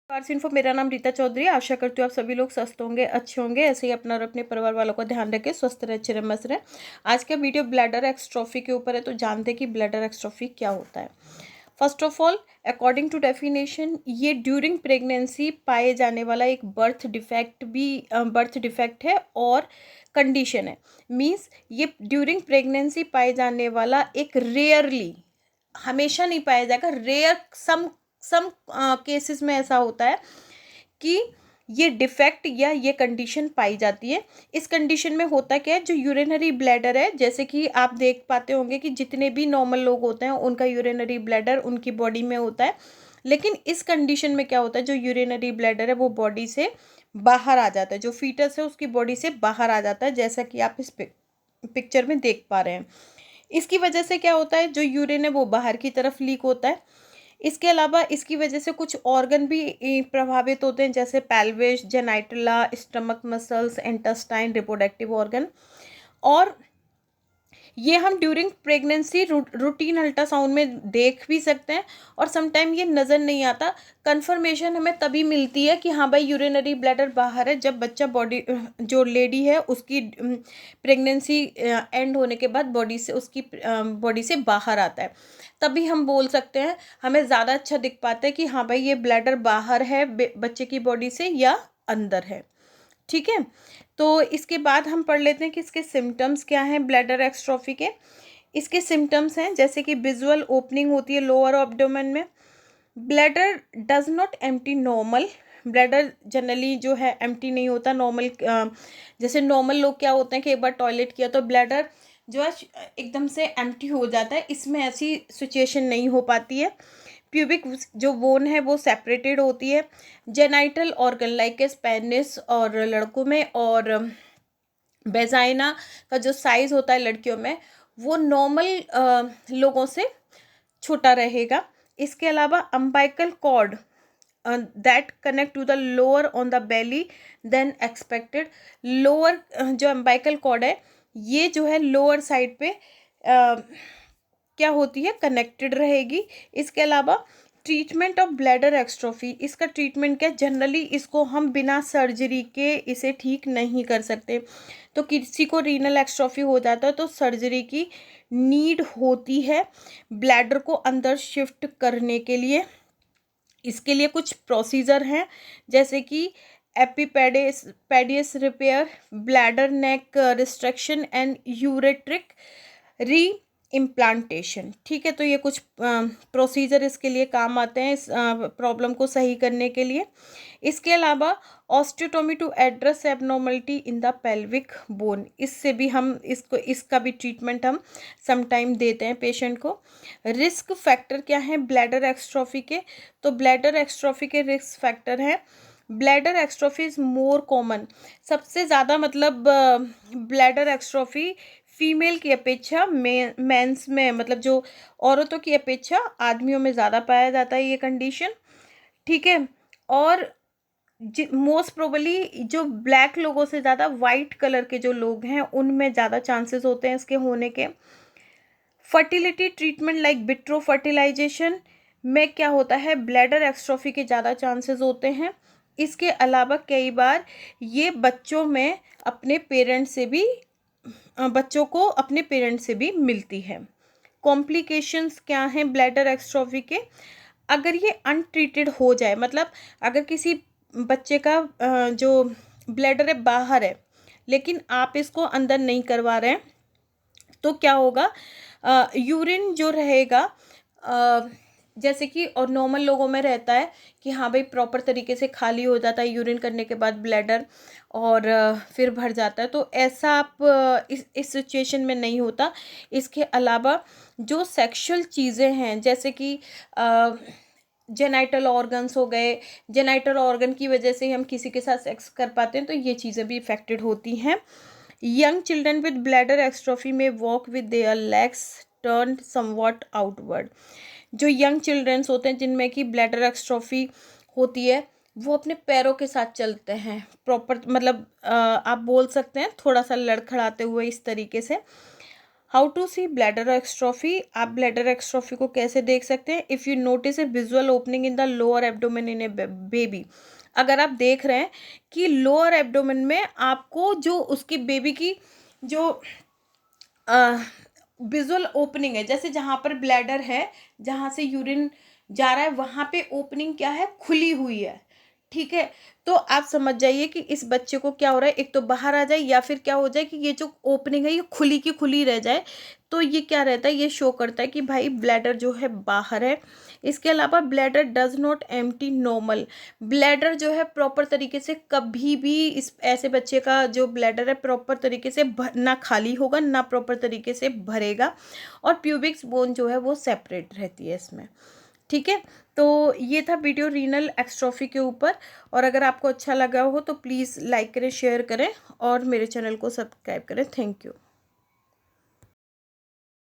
Cars info. मेरा नाम रीता चौधरी। आशा करती हूँ आप सभी लोग स्वस्थ होंगे, अच्छे होंगे। ऐसे ही अपना और अपने परिवार वालों का ध्यान रखें, स्वस्थ रहे, अच्छे रहे, मस्त रहे। आज का वीडियो ब्लैडर एक्स्ट्रॉफी के ऊपर है, तो जानते हैं कि ब्लैडर एक्स्ट्रॉफी क्या होता है। First of all, according to definition, ये ड्यूरिंग प्रेगनेंसी पाए जाने वाला एक बर्थ डिफेक्ट है और कंडीशन है। मीन्स ये ड्यूरिंग प्रेगनेंसी पाए जाने वाला एक रेयरली, हमेशा नहीं पाया जाएगा, रेयर सम केसेस में ऐसा होता है कि ये डिफेक्ट या ये कंडीशन पाई जाती है। इस कंडीशन में होता क्या है, जो यूरिनरी ब्लैडर है, जैसे कि आप देख पाते होंगे कि जितने भी नॉर्मल लोग होते हैं उनका यूरिनरी ब्लैडर उनकी बॉडी में होता है। लेकिन इस कंडीशन में क्या होता है, जो यूरिनरी ब्लैडर है वो बॉडी से बाहर आ जाता है, जो फीटस है उसकी बॉडी से बाहर आ जाता है, जैसा कि आप इस पिक्चर में देख पा रहे हैं। इसकी वजह से क्या होता है, जो यूरिन है वो बाहर की तरफ लीक होता है। इसके अलावा इसकी वजह से कुछ ऑर्गन भी प्रभावित होते हैं, जैसे pelvis, genitalia, stomach muscles, intestine, reproductive organ. और ये हम ड्यूरिंग प्रेगनेंसी रूटीन अल्ट्रासाउंड में देख भी सकते हैं, और समटाइम ये नज़र नहीं आता। कंफर्मेशन हमें तभी मिलती है कि हाँ भाई यूरिनरी ब्लैडर बाहर है, जब बच्चा बॉडी, जो लेडी है उसकी प्रेगनेंसी एंड होने के बाद बॉडी से, उसकी बॉडी से बाहर आता है। तभी हम बोल सकते हैं, हमें ज़्यादा अच्छा दिख पाता है कि हाँ भाई ये ब्लैडर बाहर है बच्चे की बॉडी से या अंदर है। ठीक है, तो इसके बाद हम पढ़ लेते हैं कि इसके सिम्टम्स क्या हैं ब्लैडर एक्स्ट्रॉफी के। इसके सिम्टम्स हैं जैसे कि विजुअल ओपनिंग होती है लोअर एब्डोमेन में। Bladder does not empty normal. Bladder generally जो है एम्प्टी नहीं होता नॉर्मल। जैसे नॉर्मल लोग क्या होते हैं कि एक बार टॉयलेट किया तो ब्लैडर जो है एकदम से एम्प्टी हो जाता है, इसमें ऐसी सिचुएशन नहीं हो पाती है। प्यूबिक जो बोन है वो सेपरेटेड होती है। Genital organ like S penis और लड़कों में, और वेजाइना का जो साइज होता है लड़कियों में वो नॉर्मल लोगों से छोटा रहेगा। इसके अलावा umbilical cord that connect to the lower on the belly than expected. Lower जो अम्बाइकल कॉर्ड है ये जो है लोअर साइड पे क्या होती है, कनेक्टेड रहेगी। इसके अलावा ट्रीटमेंट ऑफ ब्लैडर एक्स्ट्रोफी, इसका ट्रीटमेंट क्या, जनरली इसको हम बिना सर्जरी के इसे ठीक नहीं कर सकते। तो किसी को रीनल एक्स्ट्रोफी हो जाता है तो सर्जरी की नीड होती है ब्लैडर को अंदर शिफ्ट करने के लिए। इसके लिए कुछ प्रोसीजर हैं, जैसे कि epispadias repair, bladder neck reconstruction and ureteric reimplantation. ठीक है, तो ये कुछ प्रोसीजर इसके लिए काम आते हैं इस प्रॉब्लम को सही करने के लिए। इसके अलावा osteotomy to address abnormality in the pelvic bone, इससे भी हम इसका भी ट्रीटमेंट हम समटाइम देते हैं पेशेंट को। रिस्क फैक्टर क्या है ब्लैडर एक्स्ट्रॉफी के, तो ब्लैडर एक्स्ट्रॉफी के रिस्क फैक्टर हैं, ब्लैडर एक्स्ट्रॉफी इज़ मोर कॉमन। सबसे ज़्यादा मतलब ब्लैडर एक्स्ट्रॉफी फीमेल की अपेक्षा मेंस में, मतलब जो औरतों की अपेक्षा आदमियों में ज़्यादा पाया जाता है ये कंडीशन। ठीक है, और मोस्ट प्रोबेबली जो ब्लैक लोगों से ज़्यादा वाइट कलर के जो लोग हैं उनमें ज़्यादा चांसेस होते हैं इसके होने के। Fertility treatment like vitro fertilization में क्या होता है, ब्लैडर एक्स्ट्रॉफी के ज़्यादा चांसेस होते हैं। इसके अलावा कई बार ये बच्चों को अपने पेरेंट्स से भी मिलती है। कॉम्प्लिकेशंस क्या हैं ब्लैडर एक्स्ट्रॉफी के, अगर ये अनट्रीटेड हो जाए, मतलब अगर किसी बच्चे का जो ब्लैडर है बाहर है लेकिन आप इसको अंदर नहीं करवा रहे हैं, तो क्या होगा, यूरिन जो रहेगा जैसे कि और नॉर्मल लोगों में रहता है कि हाँ भाई प्रॉपर तरीके से खाली हो जाता है यूरिन करने के बाद ब्लैडर, और फिर भर जाता है, तो ऐसा आप इस सिचुएशन में नहीं होता। इसके अलावा जो सेक्सुअल चीज़ें हैं जैसे कि जेनाइटल ऑर्गन्स हो गए, जेनाइटल ऑर्गन की वजह से हम किसी के साथ सेक्स कर पाते हैं, तो ये चीज़ें भी इफेक्टेड होती हैं। यंग चिल्ड्रन विद ब्लैडर एक्स्ट्रॉफी में walk with their legs turn somewhat outward. जो यंग चिल्ड्रंस होते हैं जिनमें कि ब्लैडर एक्स्ट्रॉफी होती है वो अपने पैरों के साथ चलते हैं प्रॉपर, मतलब आप बोल सकते हैं थोड़ा सा लड़खड़ाते हुए इस तरीके से। हाउ टू सी ब्लैडर एक्स्ट्रॉफी, आप ब्लैडर एक्स्ट्रॉफी को कैसे देख सकते हैं? If you notice A visual opening in the lower abdomen in A baby, अगर आप देख रहे हैं कि लोअर एब्डोमेन में आपको जो उसकी बेबी की जो विजुअल ओपनिंग है, जैसे जहाँ पर ब्लैडर है, जहाँ से यूरिन जा रहा है, वहाँ पे ओपनिंग क्या है, खुली हुई है, ठीक है। तो आप समझ जाइए कि इस बच्चे को क्या हो रहा है, एक तो बाहर आ जाए या फिर क्या हो जाए कि ये जो ओपनिंग है ये खुली की खुली रह जाए। तो ये क्या रहता है, ये शो करता है कि भाई ब्लैडर जो है बाहर है। इसके अलावा bladder does not empty normal, bladder जो है प्रॉपर तरीके से कभी भी इस ऐसे बच्चे का जो ब्लैडर है प्रॉपर तरीके से ना खाली होगा ना प्रॉपर तरीके से भरेगा। और प्यूबिक्स बोन जो है वो सेपरेट रहती है इसमें, ठीक है। तो ये था वीडियो रीनल एक्स्ट्रॉफी के ऊपर, और अगर आपको अच्छा लगा हो तो प्लीज़ लाइक करें, शेयर करें और मेरे चैनल को सब्सक्राइब करें। Thank you.